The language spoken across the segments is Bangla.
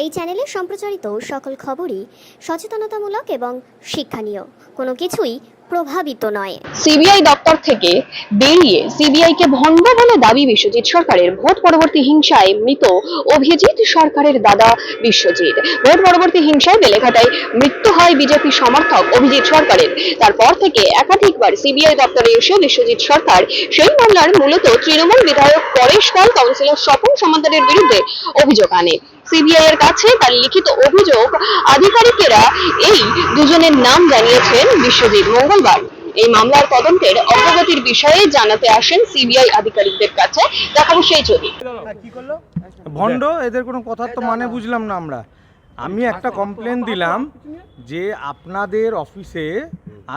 এই চ্যানেলে সম্প্রচারিত সকল খবরই সচেতনতামূলক এবং শিক্ষণীয়, কোনো কিছুই প্রভাবিত নয়। সিবিআই দপ্তর থেকে বেরিয়ে সিবিআইকে ভণ্ড বলে দাবি বিশ্বজিৎ সরকারের। ভোট পরবর্তী হিংসায় মৃত অভিজিৎ সরকারের দাদা বিশ্বজিৎ। ভোট পরবর্তী হিংসায় বেলেঘাটায় মৃত্যু হয় বিজেপি সমর্থক অভিজিৎ সরকারের। তারপর থেকে একাধিকবার সিবিআই দপ্তরে এসে বিশ্বজিৎ সরকার সেই মামলার মূলত তৃণমূল বিধায়ক পরেশ পাল, কাউন্সিলর স্বপন সমাদ্দারের বিরুদ্ধে অভিযোগ আনে। সিবিআই এর কাছে তার লিখিত অভিযোগ আধিকারিকেরা এই দুজনের নাম জানিয়েছেন বিশ্বজিৎ। মঙ্গলবার এই মামলার তদন্তের অগ্রগতির বিষয়ে জানাতে আসেন সিবিআই আধিকারিকদের কাছে। দেখাবো সেই ছবি। ভণ্ড এদের কোনো কথার তো মানে বুঝলাম না আমরা। আমি একটা কমপ্লেন দিলাম যে আপনাদের অফিসে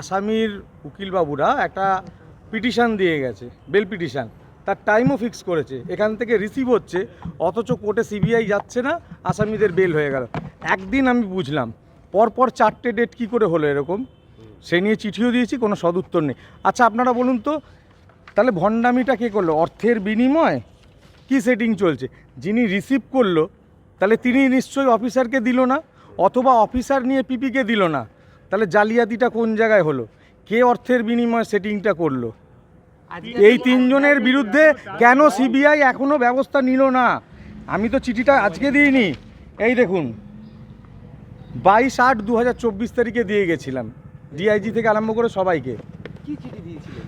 আসামির উকিলবাবুরা একটা পিটিশন দিয়ে গেছে, বেল পিটিশন, তার টাইমও ফিক্স করেছে, এখান থেকে রিসিভ হচ্ছে, অথচ কোর্টে সিবিআই যাচ্ছে না, আসামিদের বেল হয়ে গেল। একদিন আমি বুঝলাম, পরপর 4টে ডেট কী করে হলো এরকম? সে নিয়ে চিঠিও দিয়েছি, কোনো সদুত্তর নেই। আচ্ছা আপনারা বলুন তো, তাহলে ভণ্ডামিটা কে করলো? অর্থের বিনিময় কি সেটিং চলছে? যিনি রিসিভ করলো তাহলে তিনি নিশ্চয়ই অফিসারকে দিল না, অথবা অফিসার নিয়ে পিপিকে দিল না। তাহলে জালিয়াতিটা কোন জায়গায় হলো? কে অর্থের বিনিময় সেটিংটা করলো? এই তিনজনের বিরুদ্ধে কেন সিবিআই এখনও ব্যবস্থা নিল না? আমি তো চিঠিটা আজকে দিইনি, এই দেখুন 22/8/2024 তারিখে দিয়ে গেছিলাম, ডিআইজি থেকে আরম্ভ করে সবাইকে। কি চিঠি দিয়েছিলেন?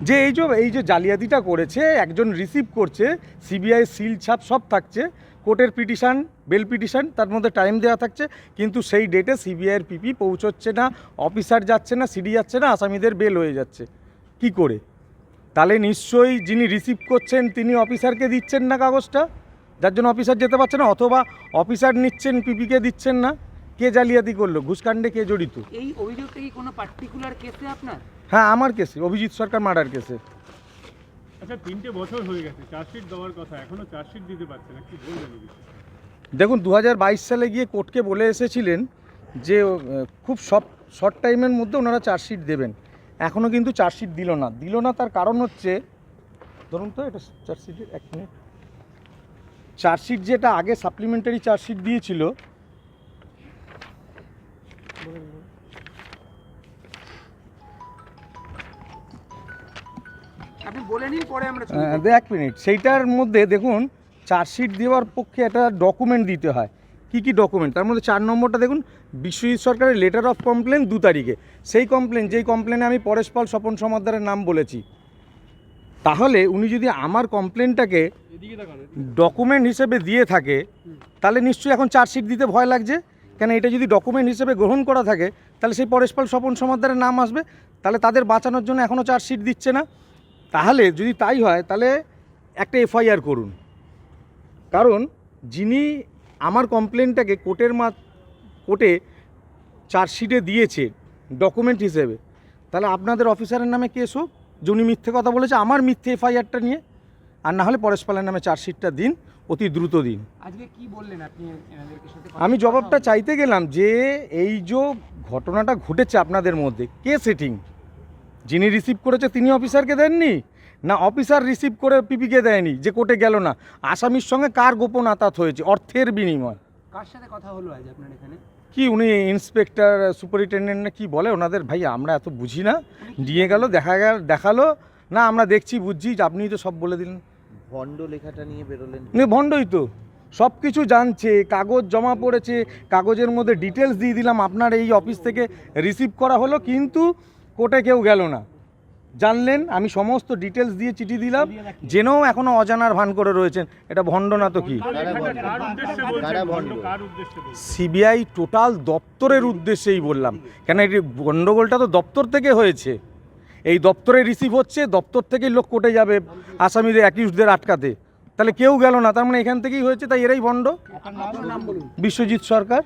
যে এই যে জালিয়াতিটা করেছে, একজন রিসিভ করছে, সিবিআই সিল ছাপ সব থাকছে, কোর্টের পিটিশন, বেল পিটিশন, তার মধ্যে টাইম দেওয়া থাকছে, কিন্তু সেই ডেটে সিবিআইয়ের পিপি পৌঁছচ্ছে না, অফিসার যাচ্ছে না, সিডি যাচ্ছে না, আসামিদের বেল হয়ে যাচ্ছে। কি করে? তাহলে নিশ্চয়ই যিনি রিসিভ করছেন তিনি অফিসারকে দিচ্ছেন না কাগজটা, যার জন্য অফিসার যেতে পারছে না, অথবা অফিসার নিচ্ছেন পিপিকে দিচ্ছেন না। কে জালিয়াতি করলো? ঘুষকাণ্ডে কে জড়িত? এই অভিযোগটা কি কোনো পার্টিকুলার কেসে আপনার? হ্যাঁ, আমার কেসে, অভিজিৎ সরকার মার্ডার কেসে। আচ্ছা, 3টে বছর হয়ে গেছে, চার্জশিট দেওয়ার কথা, এখনো চার্জশিট দিতে পারছে না, কি বলবেন? দেখুন 2022 সালে গিয়ে কোর্টকে বলে এসেছিলেন যে খুব শর্ট টাইমের মধ্যে ওনারা চার্জশিট দেবেন, এখনও কিন্তু চার্জশিট দিল না। তার কারণ হচ্ছে, ধরুন তো এটা চার্জশিটের 1 মিনিট, চার্জশিট যেটা আগে সাপ্লিমেন্টারি চার্জশিট দিয়েছিল, আপনি বলে নিন, পরে আমরা 1 মিনিট, সেইটার মধ্যে দেখুন চার্জশিট দেওয়ার পক্ষে একটা ডকুমেন্ট দিতে হয়। কি ডকুমেন্ট? তার মধ্যে 4 নম্বরটা দেখুন, বিশ্বজিৎ সরকারের লেটার অফ কমপ্লেন 2 তারিখে। সেই যেই কমপ্লেনে আমি পরেশ পাল, স্বপন সমাদ্দারের নাম বলেছি, তাহলে উনি যদি আমার কমপ্লেনটাকে ডকুমেন্ট হিসেবে দিয়ে থাকে, তাহলে নিশ্চয়ই এখন চার্জশিট দিতে ভয় লাগছে। কেন? এটা যদি ডকুমেন্ট হিসেবে গ্রহণ করা থাকে, তাহলে সেই পরেশ পাল, স্বপন সমাদ্দারের নাম আসবে, তাহলে তাদের বাঁচানোর জন্য এখনও চার্জশিট দিচ্ছে না। তাহলে যদি তাই হয়, তাহলে একটা এফআইআর করুন। কারণ যিনি আমার কমপ্লেনটাকে কোর্টে চার্জশিটে দিয়েছে ডকুমেন্ট হিসেবে, তাহলে আপনাদের অফিসারের নামে কেস হোক, যে উনি মিথ্যে কথা বলেছে, আমার মিথ্যে এফআইআরটা নিয়ে, আর না হলে পরেশ পালের নামে চার্জশিটটা দিন, অতি দ্রুত দিন। আজকে কি বললেন আপনি এনাদেরকে সাথে? আমি জবাবটা চাইতে গেলাম যে এই যে ঘটনাটা ঘটেছে আপনাদের মধ্যে, কে সেটিং? যিনি রিসিভ করেছে তিনি অফিসারকে দেননি, না অফিসার রিসিভ করে পিপিকে দেয়নি, যে কোর্টে গেল না? আসামির সঙ্গে কার গোপন আতাত হয়েছে? অর্থের বিনিময়। কার সাথে কথা হলো আজ আপনার এখানে? কি উনি ইন্সপেক্টর, সুপারিনটেন্ডেন্ট না কি বলে ওনাদের, ভাই আমরা এত বুঝি না, দিয়ে গেল, দেখালো না, আমরা দেখছি বুঝছি, আপনি তো সব বলে দিলেন। ভণ্ড লেখাটা নিয়ে বেরোলেন? ভণ্ডই তো, সব কিছু জানছে, কাগজ জমা পড়েছে, কাগজের মধ্যে ডিটেলস দিয়ে দিলাম, আপনার এই অফিস থেকে রিসিভ করা হলো, কিন্তু কোর্টে কেউ গেল না। জানলেন, আমি সমস্ত ডিটেলস দিয়ে চিঠি দিলাম, জেনেও এখনও অজানার ভান করে রয়েছেন। এটা ভণ্ড না তো কি? সিবিআই টোটাল দপ্তরের উদ্দেশ্যেই বললাম, কেন এই গণ্ডগোলটা তো দপ্তর থেকে হয়েছে, এই দপ্তরে রিসিভ হচ্ছে, দপ্তর থেকেই লোক কোর্টে যাবে আসামিদের, অ্যাকিউজদের আটকাতে, তাহলে কেউ গেল না, তার মানে এখান থেকেই হয়েছে, তাই এরাই ভণ্ড। বিশ্বজিৎ সরকার।